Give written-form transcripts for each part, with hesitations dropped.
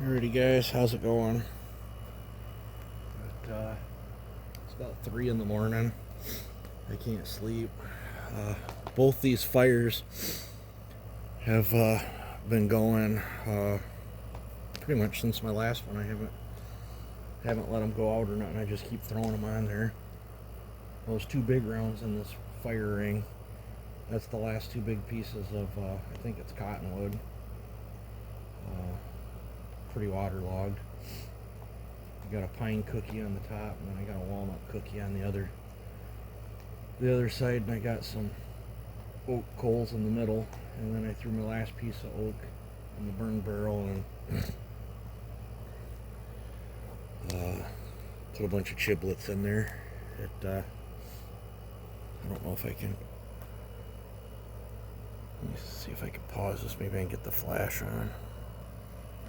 Alrighty guys, how's it going? It's about 3 in the morning. I can't sleep. Both these fires have been going pretty much since my last one. I haven't let them go out or nothing. I just keep throwing them on there. Those 2 big rounds in this fire ring, that's the last 2 big pieces of I think it's cottonwood. Pretty waterlogged. I got a pine cookie on the top, and then I got a walnut cookie on the other side, and I got some oak coals in the middle, and then I threw my last piece of oak in the burn barrel and put a bunch of chiblets in there. I don't know if I can. Let me see if I can pause this. Maybe I can get the flash on.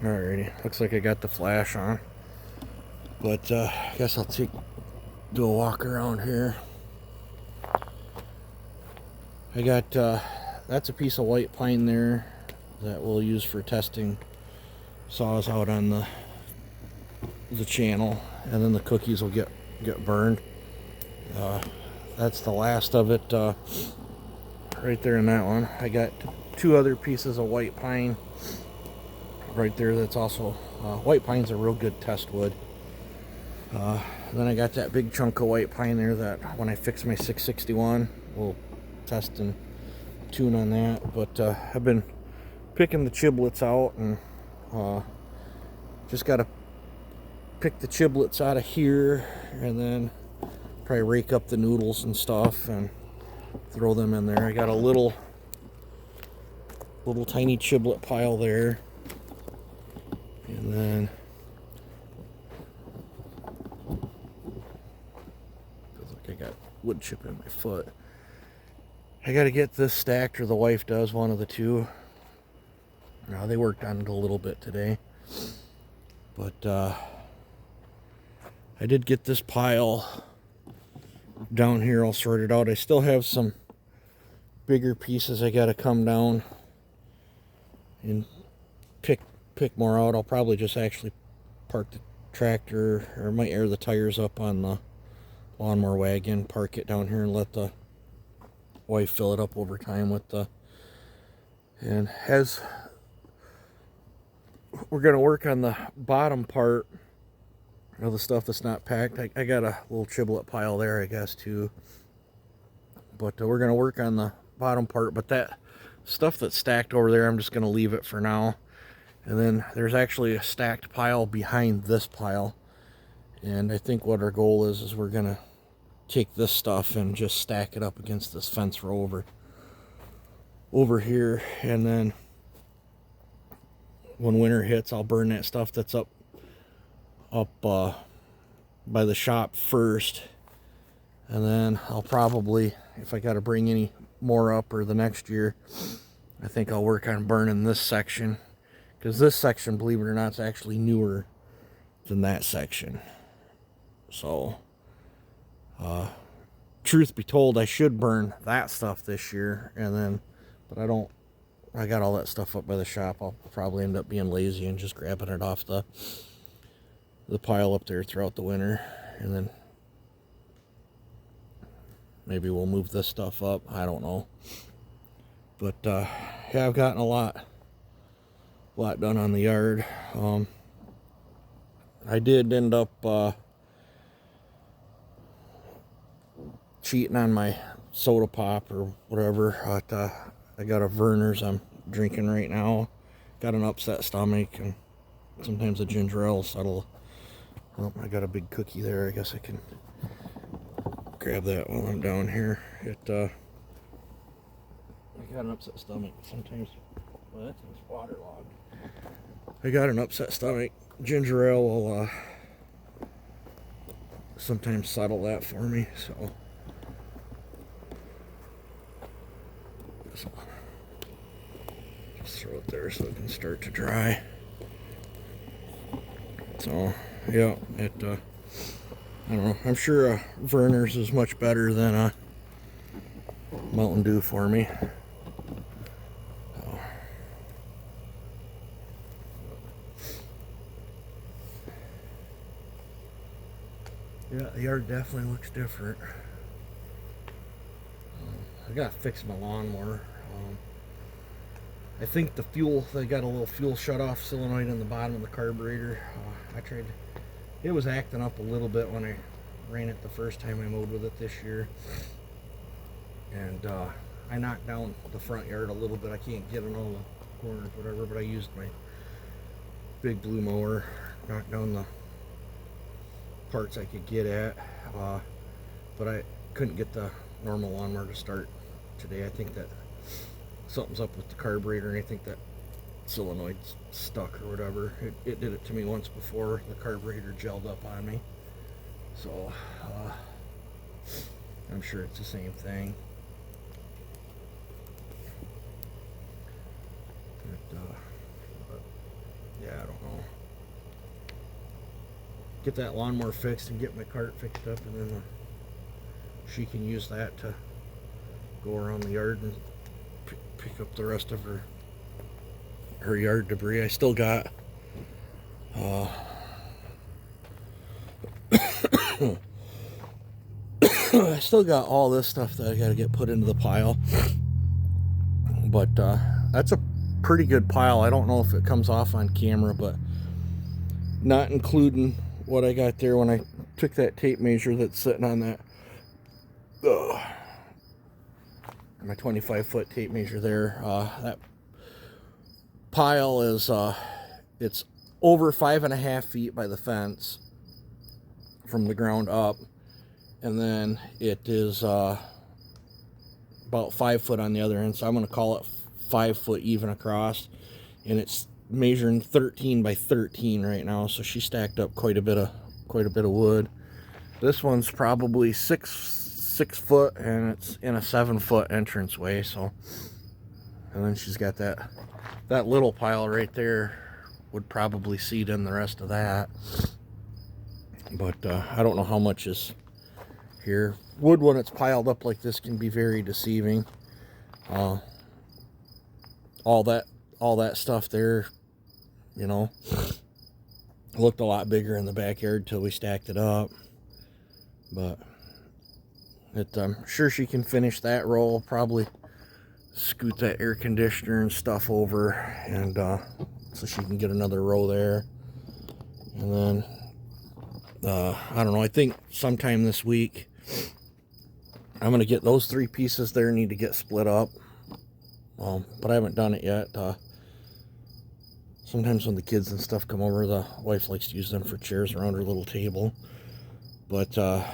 Alrighty, looks like I got the flash on. But I guess I'll do a walk around here. I got that's a piece of white pine there that we'll use for testing saws out on the channel, and then the cookies will get burned. That's the last of it right there in that one. I got 2 other pieces of white pine right there. That's also white pine's a real good test wood. Then I got that big chunk of white pine there that when I fix my 661 we'll test and tune on that. But I've been picking the chiblets out, and just gotta pick the chiblets out of here and then probably rake up the noodles and stuff and throw them in there. I got a little tiny chiblet pile there, and then feels like I got wood chip in my foot. I got to get this stacked, or the wife does, one of the two. Now they worked on it a little bit today, but I did get this pile down here all sorted out. I still have some bigger pieces I got to come down and pick more out. I'll probably just actually park the tractor, or might air the tires up on the lawnmower wagon, park it down here and let the wife fill it up over time with and as we're going to work on the bottom part of the stuff that's not packed. I got a little chiblet pile there, I guess, too. But we're going to work on the bottom part. But that stuff that's stacked over there, I'm just going to leave it for now. And then there's actually a stacked pile behind this pile. And I think what our goal is we're going to take this stuff and just stack it up against this fence row over here. And then when winter hits, I'll burn that stuff that's up by the shop first, and then I'll probably, if I got to bring any more up or the next year, I think I'll work on burning this section, because this section, believe it or not, is actually newer than that section. So truth be told, I should burn that stuff this year, but I got all that stuff up by the shop. I'll probably end up being lazy and just grabbing it off the pile up there throughout the winter, and then maybe we'll move this stuff up. I don't know. But yeah, I've gotten a lot done on the yard. I did end up cheating on my soda pop or whatever. I got a Vernors I'm drinking right now. Got an upset stomach, and sometimes a ginger ale settle. Oh, I got a big cookie there. I guess I can grab that while I'm down here. I got an upset stomach. Sometimes, well, that thing's waterlogged. I got an upset stomach. Ginger ale will sometimes settle that for me. So just throw it there so it can start to dry. So yeah, I don't know. I'm sure Vernors is much better than Mountain Dew for me. Yeah, the yard definitely looks different. I gotta fix my lawnmower. I think the fuel, they got a little fuel shut-off solenoid in the bottom of the carburetor. I tried, it was acting up a little bit when I ran it the first time I mowed with it this year. And I knocked down the front yard a little bit. I can't get in all the corners, whatever, but I used my big blue mower, knocked down the parts I could get at. But I couldn't get the normal lawnmower to start today. I think that something's up with the carburetor, and I think that solenoid's stuck or whatever. It did it to me once before. The carburetor gelled up on me. So I'm sure it's the same thing. But yeah, I don't know. Get that lawnmower fixed and get my cart fixed up, and then she can use that to go around the yard and pick up the rest of her yard debris. I still got I still got all this stuff that I got to get put into the pile, but that's a pretty good pile. I don't know if it comes off on camera, but not including what I got there when I took that tape measure that's sitting on that my 25-foot tape measure there. That pile is it's over 5.5 feet by the fence from the ground up, and then it is about 5 foot on the other end, so I'm going to call it 5 foot even across, and it's measuring 13 by 13 right now. So she stacked up quite a bit of wood. This one's probably six foot, and it's in a 7-foot entranceway. So, and then she's got that little pile right there would probably seed in the rest of that. But I don't know how much is here. Wood, when it's piled up like this, can be very deceiving. All that stuff there, you know, looked a lot bigger in the backyard till we stacked it up. But I'm sure she can finish that roll. Probably scoot that air conditioner and stuff over, and so she can get another row there. And then I don't know, I think sometime this week I'm gonna get those 3 pieces there, need to get split up, but I haven't done it yet. Sometimes when the kids and stuff come over, the wife likes to use them for chairs around her little table. But I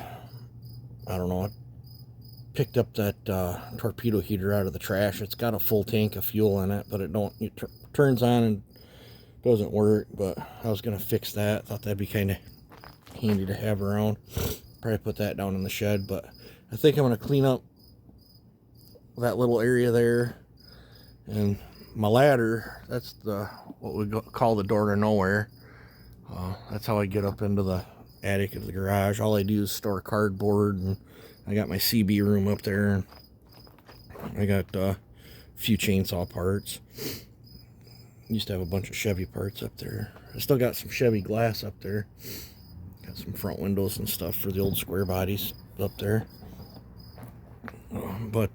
don't know, I picked up that torpedo heater out of the trash. It's got a full tank of fuel in it, but it turns on and doesn't work. But I was gonna fix that. Thought that'd be kind of handy to have around. Probably put that down in the shed. But I think I'm gonna clean up that little area there, and my ladder, that's what we call the door to nowhere. That's how I get up into the attic of the garage. All I do is store cardboard, and I got my CB room up there, and I got a few chainsaw parts. Used to have a bunch of Chevy parts up there. I still got some Chevy glass up there. Got some front windows and stuff for the old square bodies up there. But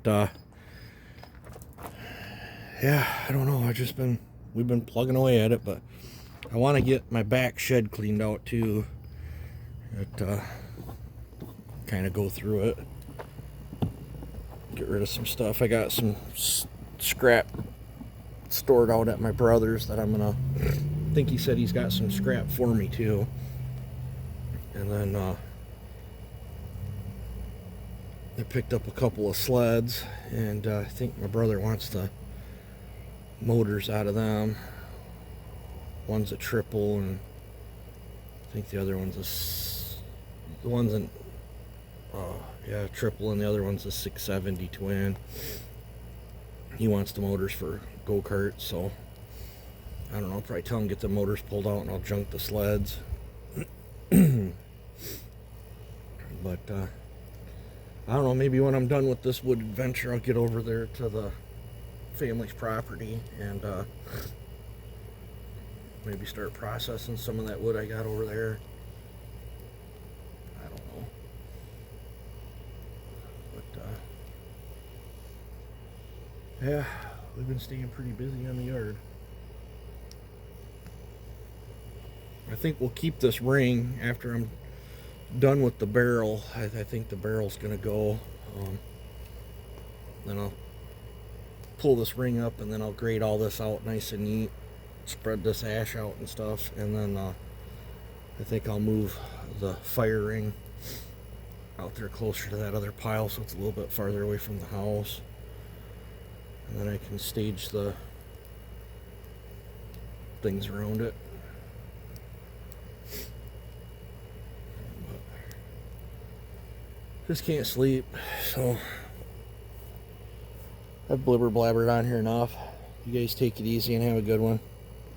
yeah, I don't know. We've been plugging away at it, but I want to get my back shed cleaned out too. Kind of go through it, get rid of some stuff. I got some scrap stored out at my brother's that I'm gonna. I think he said he's got some scrap for me too. And then I picked up a couple of sleds, and I think my brother wants the motors out of them. One's a triple, and I think the other one's the one's in triple, and the other one's a 670 twin. He wants the motors for go-karts, so I don't know, I'll probably tell him get the motors pulled out and I'll junk the sleds. But I don't know, maybe when I'm done with this wood adventure, I'll get over there to the family's property and maybe start processing some of that wood I got over there. I don't know. Yeah, we've been staying pretty busy on the yard. I think we'll keep this ring after I'm done with the barrel. I think the barrel's gonna go. Then I'll pull this ring up and then I'll grate all this out nice and neat, spread this ash out and stuff, and then I think I'll move the fire ring out there closer to that other pile so it's a little bit farther away from the house, and then I can stage the things around it. Just can't sleep, so I've blibber blabbered on here enough. You guys take it easy and have a good one.